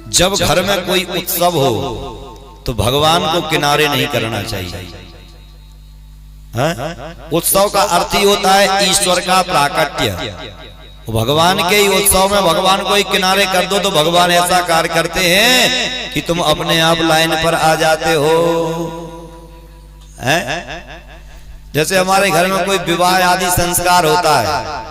जब घर में कोई उत्सव हो तो भगवान को किनारे नहीं करना चाहिए। उत्सव का अर्थ ही होता है ईश्वर का प्राकट्य। भगवान के ही उत्सव में भगवान को ही किनारे कर दो तो भगवान ऐसा कार्य करते हैं कि तुम अपने आप लाइन पर आ जाते हो। जैसे हमारे घर में कोई विवाह आदि संस्कार होता है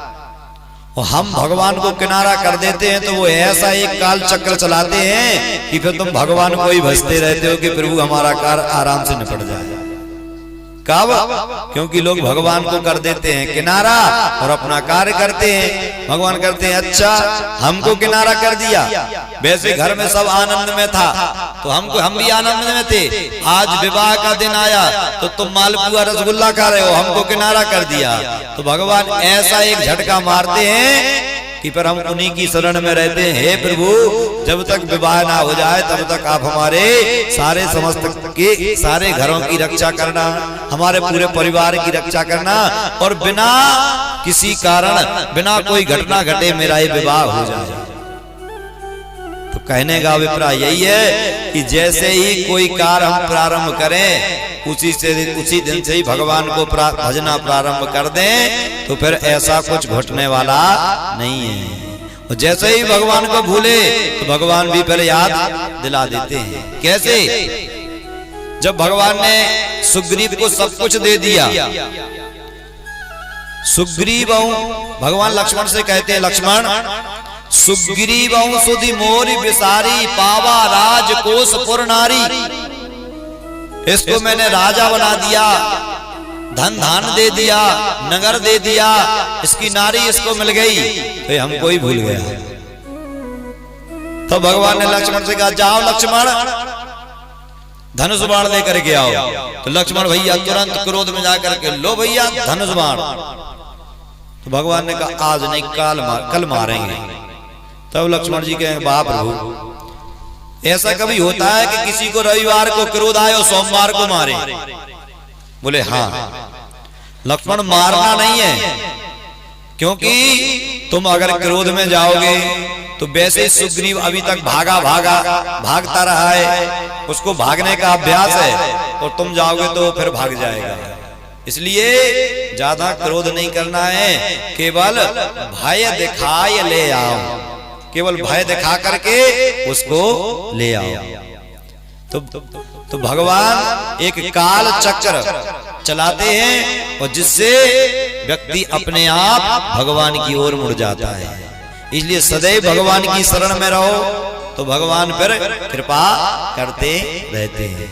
और हम भगवान को किनारा कर देते हैं तो वो ऐसा एक काल चक्र चलाते हैं कि फिर तुम भगवान को ही भजते रहते हो कि प्रभु हमारा कार्य आराम से निपट जाए। कब? क्योंकि लोग भगवान को कर देते हैं किनारा और अपना कार्य करते हैं। भगवान करते हैं अच्छा हमको किनारा कर दिया, वैसे घर में सब आनंद में था तो हम भी आनंद में थे। आज विवाह का दिन आया तो तुम मालपुआ रसगुल्ला खा रहे हो, हमको किनारा कर दिया। तो भगवान ऐसा एक झटका मारते हैं कि पर हम उन्हीं की शरण में रहते हैं। हे प्रभु, जब तक विवाह ना हो जाए तब तक आप हमारे सारे समस्त के सारे घरों की रक्षा करना, हमारे पूरे परिवार की रक्षा करना और बिना किसी कारण, बिना कोई घटना घटे मेरा ये विवाह हो जाए। तो कहने का अभिप्राय यही है कि जैसे ही कोई कार्य हम प्रारंभ करें उसी दिन से ही भगवान को भजना प्रारंभ कर दें तो फिर ऐसा कुछ घटने वाला नहीं है। और जैसे ही भगवान को भूले तो भगवान भी फिर याद दिला देते हैं। कैसे? जब भगवान ने सुग्रीव को सब कुछ दे दिया, सुग्रीव भगवान लक्ष्मण से कहते हैं लक्ष्मण सुग्रीव सुधि मोरी विसारी पावा राजकोष पुर नारी। इसको मैंने राजा बना दिया, धन धान दे दिया, नगर दे दिया, इसकी नारी इसको मिल गई तो हमको ही भूल गया। तो भगवान ने लक्ष्मण से कहा जाओ लक्ष्मण धनुष बाण लेकर के आओ। तो लक्ष्मण भैया तुरंत क्रोध में जाकर के लो भैया धनुष बाण। तो भगवान ने कहा आज नहीं कल मारेंगे। तब लक्ष्मण जी कहेंगे बाप प्रभु ऐसा कभी होता है कि किसी को रविवार को क्रोध आए और सोमवार को मारे? बोले हाँ। लक्ष्मण मारना नहीं है, क्योंकि तुम अगर क्रोध में जाओगे तो वैसे ही सुग्रीव अभी तक भागता रहा है, उसको भागने का अभ्यास है और तुम जाओगे तो फिर भाग जाएगा। इसलिए ज्यादा क्रोध नहीं करना है, केवल भय दिखाए ले आओ, केवल भय दिखा करके उसको ले आओ। तो भगवान एक काल चक्र चलाते हैं और जिससे व्यक्ति अपने आप भगवान की ओर मुड़ जाता है। इसलिए सदैव भगवान की शरण में रहो तो भगवान फिर कृपा करते रहते हैं।